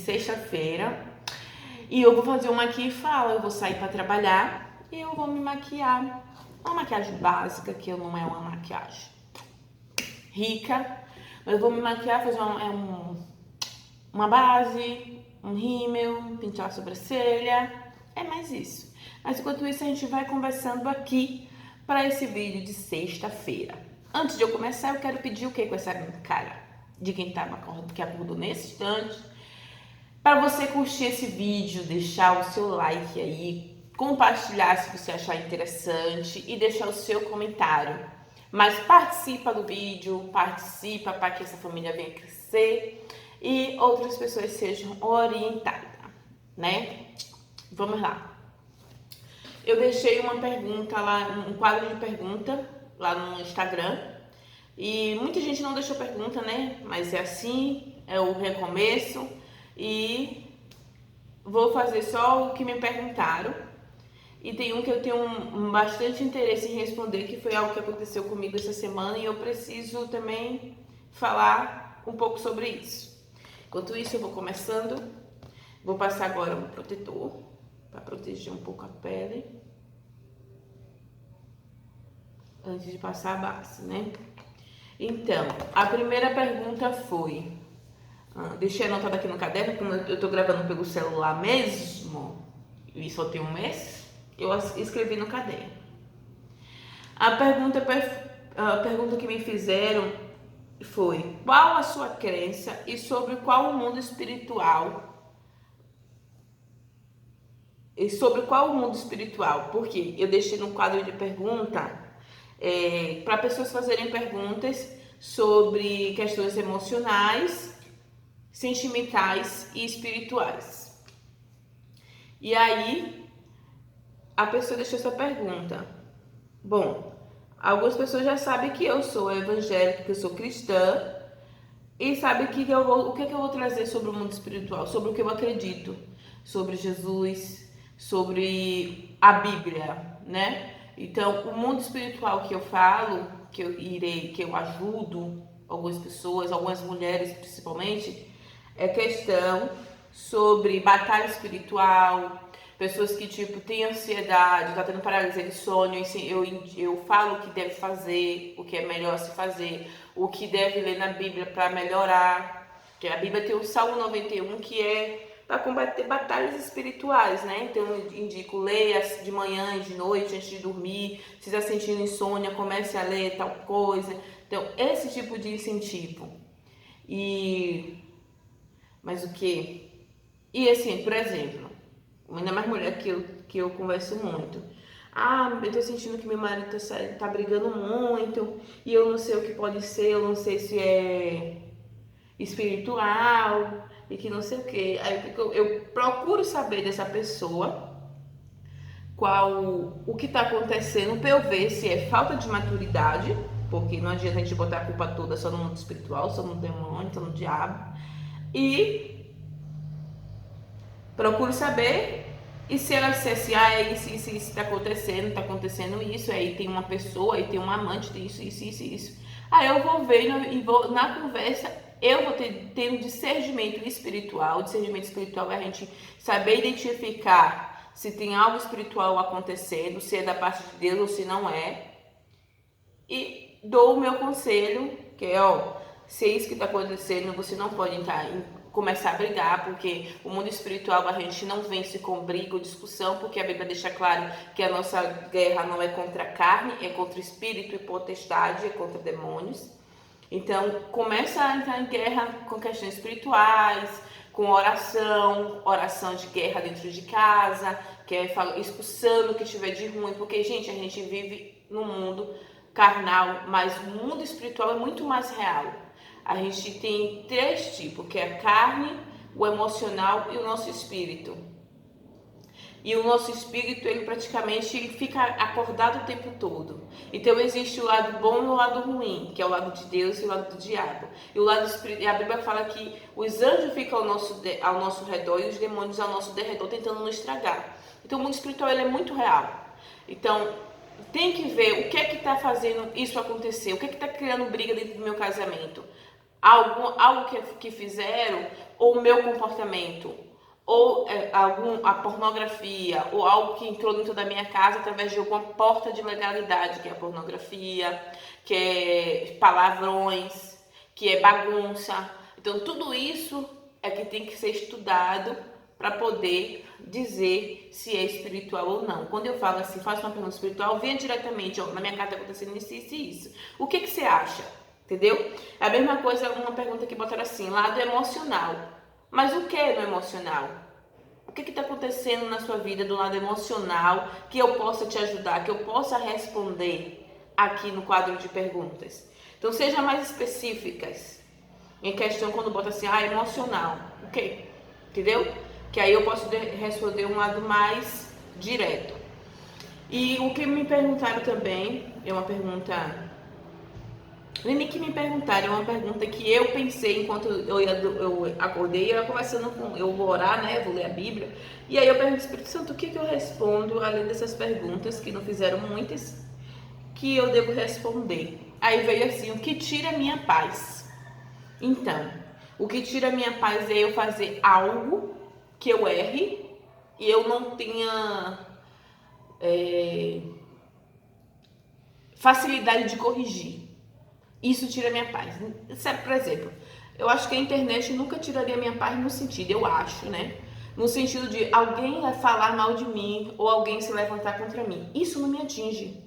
sexta-feira e eu vou fazer uma aqui e fala. Eu vou sair para trabalhar e eu vou me maquiar. Uma maquiagem básica, que não é uma maquiagem rica, mas eu vou me maquiar, fazer uma base, um rímel, pintar a sobrancelha, é mais isso. Mas enquanto isso a gente vai conversando aqui para esse vídeo de sexta-feira. Antes de eu começar, eu quero pedir o que com essa cara de quem tá que acordou nesse instante, para você curtir esse vídeo, deixar o seu like aí, compartilhar se você achar interessante e deixar o seu comentário. Mas participa do vídeo, participa para que essa família venha crescer e outras pessoas sejam orientadas, né? Vamos lá. Eu deixei uma pergunta lá, um quadro de pergunta lá no Instagram e muita gente não deixou pergunta, né? Mas é assim, é o recomeço e vou fazer só o que me perguntaram. E tem um que eu tenho bastante interesse em responder, que foi algo que aconteceu comigo essa semana e eu preciso também falar um pouco sobre isso. Enquanto isso, eu vou começando. Vou passar agora um protetor para proteger um pouco a pele. Antes de passar a base, né? Então, a primeira pergunta foi... deixei anotado aqui no caderno, como eu tô gravando pelo celular mesmo, e só tem um mês. Eu escrevi no caderno. A pergunta que me fizeram foi: qual a sua crença e sobre qual o mundo espiritual? Porque eu deixei no quadro de pergunta para pessoas fazerem perguntas sobre questões emocionais, sentimentais e espirituais. E aí a pessoa deixou essa pergunta. Bom, algumas pessoas já sabem que eu sou evangélica, que eu sou cristã, e sabem que o que eu vou trazer sobre o mundo espiritual, sobre o que eu acredito, sobre Jesus, sobre a Bíblia, né? Então, o mundo espiritual que eu falo, que eu ajudo algumas pessoas, algumas mulheres principalmente, é questão sobre batalha espiritual. Pessoas que, tipo, têm ansiedade, tá tendo paralisia de sono, eu falo o que deve fazer, o que é melhor se fazer, o que deve ler na Bíblia para melhorar. Porque a Bíblia tem o Salmo 91, que é para combater batalhas espirituais, né? Então, eu indico, leia de manhã e de noite, antes de dormir. Se está sentindo insônia, comece a ler tal coisa. Então, esse tipo de incentivo. Mas o que? E assim, por exemplo... ainda mais mulher que eu converso muito. Eu tô sentindo que meu marido tá brigando muito e eu não sei o que pode ser, eu não sei se é espiritual e que não sei o que. Aí eu procuro saber dessa pessoa o que tá acontecendo pra eu ver se é falta de maturidade, porque não adianta a gente botar a culpa toda só no mundo espiritual, só no demônio, só no diabo. E procuro saber. E se ela dissesse, isso tá acontecendo isso, aí tem uma pessoa, aí tem um amante, tem isso. Aí eu vou ver e na conversa, eu vou ter um discernimento espiritual. O discernimento espiritual é a gente saber identificar se tem algo espiritual acontecendo, se é da parte de Deus ou se não é. E dou o meu conselho, que é, se é isso que tá acontecendo, você não pode começar a brigar, porque o mundo espiritual a gente não vence com briga ou discussão, porque a Bíblia deixa claro que a nossa guerra não é contra a carne, é contra espírito e potestade, é contra demônios. Então, começa a entrar em guerra com questões espirituais, com oração de guerra dentro de casa, que é expulsando o que tiver de ruim, porque, gente, a gente vive num mundo carnal, mas o mundo espiritual é muito mais real. A gente tem 3 tipos, que é a carne, o emocional e o nosso espírito. E o nosso espírito, ele praticamente fica acordado o tempo todo. Então existe o lado bom e o lado ruim, que é o lado de Deus e o lado do diabo. E o lado espiritual, a Bíblia fala que os anjos ficam ao nosso redor e os demônios ao nosso derredor tentando nos estragar. Então o mundo espiritual, ele é muito real. Então tem que ver o que é que está fazendo isso acontecer, o que é que está criando briga dentro do meu casamento. algo que fizeram, ou o meu comportamento, ou a pornografia, ou algo que entrou dentro da minha casa através de alguma porta de legalidade, que é a pornografia, que é palavrões, que é bagunça. Então tudo isso é que tem que ser estudado para poder dizer se é espiritual ou não. Quando eu falo assim, faço uma pergunta espiritual, venha diretamente, ó, na minha casa está acontecendo isso e isso. O que você acha? Entendeu? É a mesma coisa, uma pergunta que botaram assim, lado emocional. Mas o que é no emocional? O que está acontecendo na sua vida do lado emocional que eu possa te ajudar, que eu possa responder aqui no quadro de perguntas? Então, sejam mais específicas em questão quando bota assim, emocional. O quê? Entendeu? Que aí eu posso responder um lado mais direto. E o que me perguntaram também, é uma pergunta... Nem que me perguntaram, é uma pergunta que eu pensei enquanto eu acordei, eu ia conversando com, eu vou orar, né, eu vou ler a Bíblia, e aí eu pergunto, Espírito Santo, o que eu respondo, além dessas perguntas, que não fizeram muitas, que eu devo responder? Aí veio assim, o que tira a minha paz? Então, o que tira a minha paz é eu fazer algo que eu erre, e eu não tenha facilidade de corrigir. Isso tira minha paz. Sabe, por exemplo, eu acho que a internet nunca tiraria minha paz no sentido, eu acho, né? No sentido de alguém falar mal de mim ou alguém se levantar contra mim. Isso não me atinge.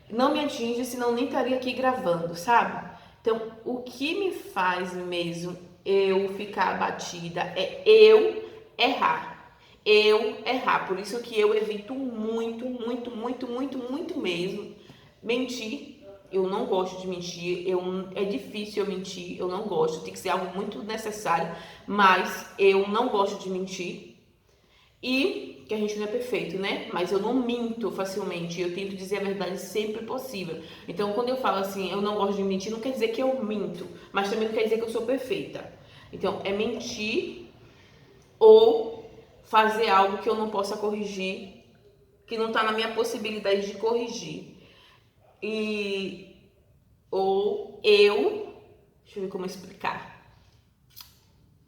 Não me atinge, senão nem estaria aqui gravando, sabe? Então, o que me faz mesmo eu ficar abatida é eu errar. Eu errar. Por isso que eu evito muito, muito, muito, muito, muito mesmo mentir. Eu não gosto de mentir, é difícil eu mentir, eu não gosto, tem que ser algo muito necessário, mas eu não gosto de mentir. E que a gente não é perfeito, né? Mas eu não minto facilmente, eu tento dizer a verdade sempre possível. Então, quando eu falo assim, eu não gosto de mentir, não quer dizer que eu minto, mas também não quer dizer que eu sou perfeita. Então, é mentir ou fazer algo que eu não possa corrigir, que não está na minha possibilidade de corrigir. Deixa eu ver como explicar,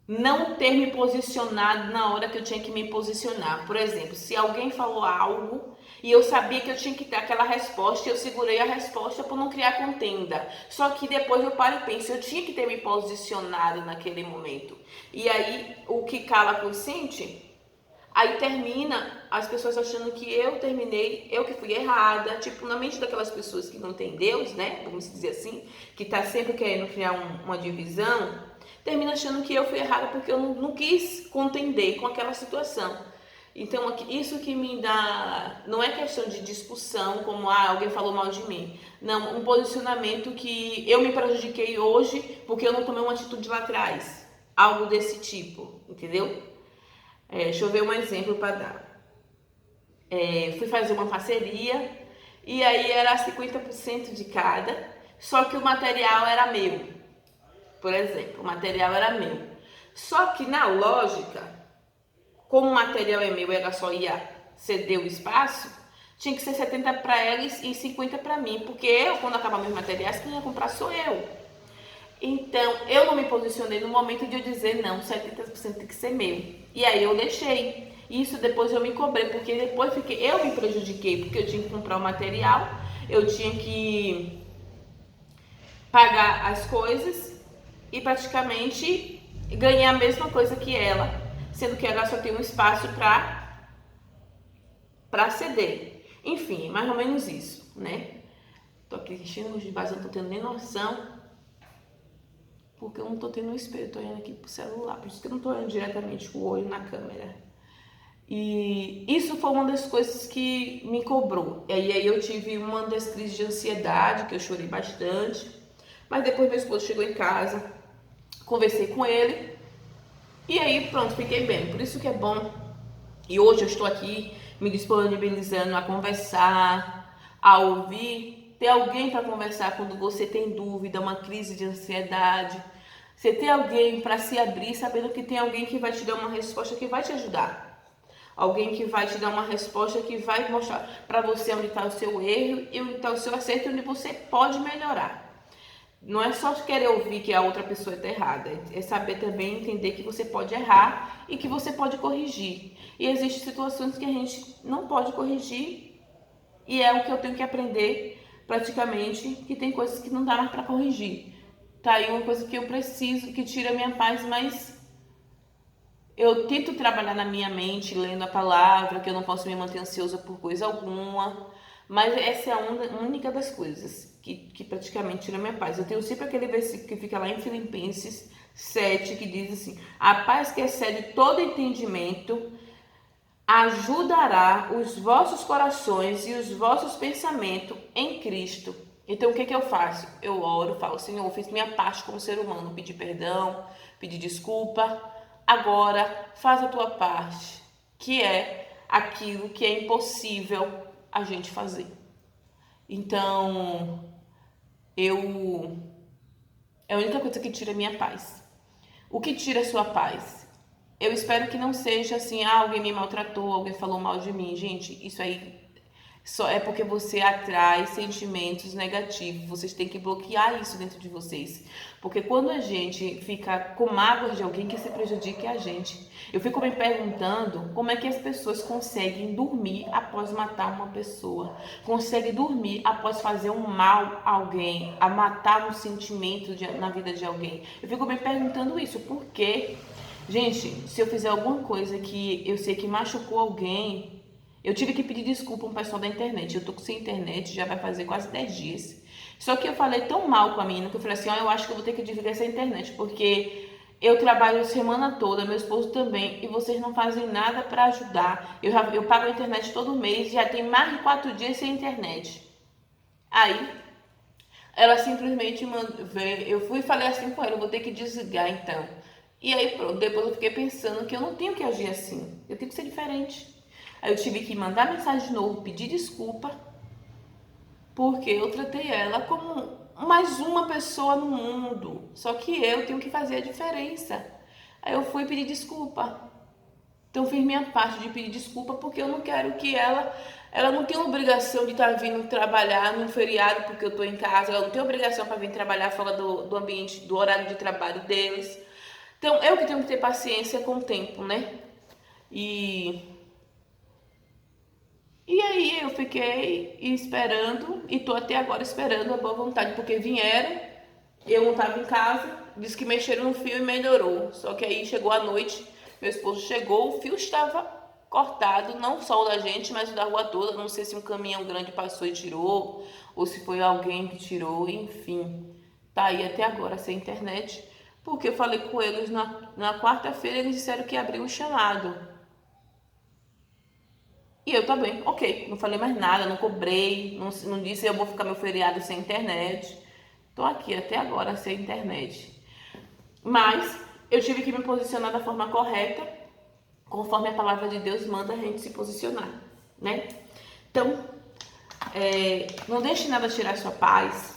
não ter me posicionado na hora que eu tinha que me posicionar. Por exemplo, se alguém falou algo e eu sabia que eu tinha que ter aquela resposta, eu segurei a resposta por não criar contenda. Só que depois eu paro e penso, eu tinha que ter me posicionado naquele momento. E aí, o que cala a consciente... Aí termina as pessoas achando que eu terminei, eu que fui errada, tipo, na mente daquelas pessoas que não tem Deus, né, vamos dizer assim, que tá sempre querendo criar uma divisão, termina achando que eu fui errada porque eu não quis contender com aquela situação. Então, isso que me dá, não é questão de discussão, como, alguém falou mal de mim. Não, um posicionamento que eu me prejudiquei hoje porque eu não tomei uma atitude lá atrás. Algo desse tipo, entendeu? Deixa eu ver um exemplo para dar. Fui fazer uma parceria e aí era 50% de cada, só que o material era meu. Por exemplo, o material era meu. Só que na lógica, como o material é meu e ela só ia ceder o espaço, tinha que ser 70 para eles e 50 para mim, porque eu, quando acabar meus materiais, quem ia comprar sou eu. Então, eu não me posicionei no momento de eu dizer não, 70% tem que ser meu. E aí eu deixei. Isso depois eu me cobrei, porque depois eu me prejudiquei, porque eu tinha que comprar o material, eu tinha que pagar as coisas e praticamente ganhar a mesma coisa que ela, sendo que ela só tem um espaço para ceder. Enfim, mais ou menos isso, né? Tô aqui enchendo de base, não tô tendo nem noção. Porque eu não tô tendo um espelho, tô olhando aqui pro celular, por isso que eu não tô olhando diretamente com o olho na câmera. E isso foi uma das coisas que me cobrou. E aí eu tive uma das crises de ansiedade, que eu chorei bastante. Mas depois meu esposo chegou em casa, conversei com ele, e aí pronto, fiquei bem. Por isso que é bom. E hoje eu estou aqui me disponibilizando a conversar, a ouvir. Ter alguém para conversar quando você tem dúvida, uma crise de ansiedade. Você ter alguém para se abrir, sabendo que tem alguém que vai te dar uma resposta que vai te ajudar. Alguém que vai te dar uma resposta que vai mostrar para você onde está o seu erro e onde está o seu acerto e onde você pode melhorar. Não é só querer ouvir que a outra pessoa está errada, é saber também entender que você pode errar e que você pode corrigir. E existem situações que a gente não pode corrigir e é o que eu tenho que aprender praticamente, que tem coisas que não dá mais para corrigir. Tá aí uma coisa que eu preciso, que tira a minha paz, mas eu tento trabalhar na minha mente, lendo a palavra, que eu não posso me manter ansiosa por coisa alguma. Mas essa é a única das coisas que praticamente tira a minha paz. Eu tenho sempre aquele versículo que fica lá em Filipenses 7, que diz assim: a paz que excede todo entendimento ajudará os vossos corações e os vossos pensamentos em Cristo. Então, o que eu faço? Eu oro, falo: Senhor, eu fiz minha parte como ser humano, pedir perdão, pedir desculpa. Agora, faz a tua parte, que é aquilo que é impossível a gente fazer. Então, é a única coisa que tira a minha paz. O que tira a sua paz? Eu espero que não seja assim, alguém me maltratou, alguém falou mal de mim. Gente, isso aí só é porque você atrai sentimentos negativos. Vocês têm que bloquear isso dentro de vocês. Porque quando a gente fica com mágoas de alguém, que se prejudique a gente. Eu fico me perguntando como é que as pessoas conseguem dormir após matar uma pessoa. Conseguem dormir após fazer um mal a alguém, a matar um sentimento na vida de alguém. Eu fico me perguntando isso, por quê? Gente, se eu fizer alguma coisa que eu sei que machucou alguém, eu tive que pedir desculpa a um pessoal da internet. Eu tô sem internet, já vai fazer quase 10 dias. Só que eu falei tão mal com a menina que eu falei assim, eu acho que eu vou ter que desligar essa internet, porque eu trabalho a semana toda, meu esposo também, e vocês não fazem nada para ajudar. Eu pago a internet todo mês, já tem mais de 4 dias sem internet. Aí, ela simplesmente eu fui e falei assim com ela, eu vou ter que desligar então. E aí pronto, depois eu fiquei pensando que eu não tenho que agir assim, eu tenho que ser diferente. Aí eu tive que mandar mensagem de novo, pedir desculpa, porque eu tratei ela como mais uma pessoa no mundo. Só que eu tenho que fazer a diferença. Aí eu fui pedir desculpa. Então fiz minha parte de pedir desculpa, porque eu não quero que ela não tem obrigação de estar vindo trabalhar num feriado porque eu estou em casa, ela não tem obrigação para vir trabalhar fora do ambiente, do horário de trabalho deles. Então eu que tenho que ter paciência com o tempo, né? E aí eu fiquei esperando e tô até agora esperando a boa vontade, porque vieram, eu não estava em casa, disse que mexeram no fio e melhorou. Só que aí chegou a noite, meu esposo chegou, o fio estava cortado, não só o da gente, mas o da rua toda. Não sei se um caminhão grande passou e tirou, ou se foi alguém que tirou, enfim. Tá aí até agora sem internet, porque eu falei com eles na quarta-feira, eles disseram que abriu um chamado. E eu também, ok, não falei mais nada, não cobrei, não disse eu vou ficar meu feriado sem internet. Tô aqui até agora sem internet. Mas eu tive que me posicionar da forma correta, conforme a palavra de Deus manda a gente se posicionar, né? Então, não deixe nada tirar sua paz.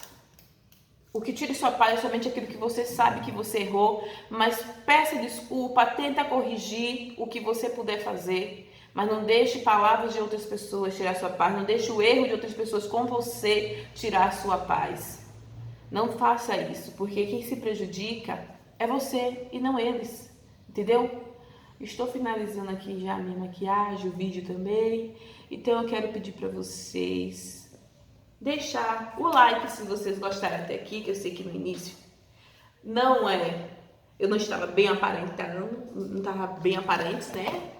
O que tira sua paz é somente aquilo que você sabe que você errou, mas peça desculpa, tenta corrigir o que você puder fazer. Mas não deixe palavras de outras pessoas tirar sua paz. Não deixe o erro de outras pessoas com você tirar sua paz. Não faça isso, porque quem se prejudica é você e não eles. Entendeu? Estou finalizando aqui já a minha maquiagem, o vídeo também. Então eu quero pedir para vocês deixar o like se vocês gostaram até aqui, que eu sei que no início eu não estava bem aparentando, não estava bem aparente, né?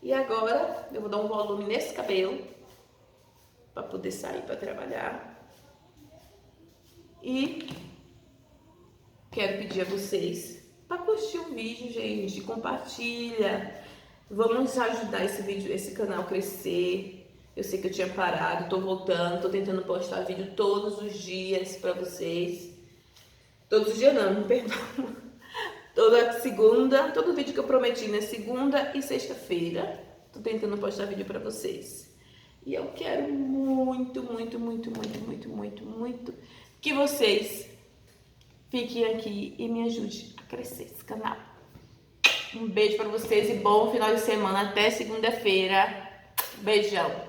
E agora eu vou dar um volume nesse cabelo para poder sair para trabalhar. E quero pedir a vocês para curtir o vídeo, gente, compartilha. Vamos ajudar esse canal a crescer. Eu sei que eu tinha parado, tô voltando, tô tentando postar vídeo todos os dias para vocês. Todos os dias não, perdão. Toda segunda, todo vídeo que eu prometi, né? Segunda e sexta-feira, tô tentando postar vídeo pra vocês. E eu quero muito, muito, muito, muito, muito, muito, muito que vocês fiquem aqui e me ajudem a crescer esse canal. Um beijo pra vocês e bom final de semana. Até segunda-feira. Beijão.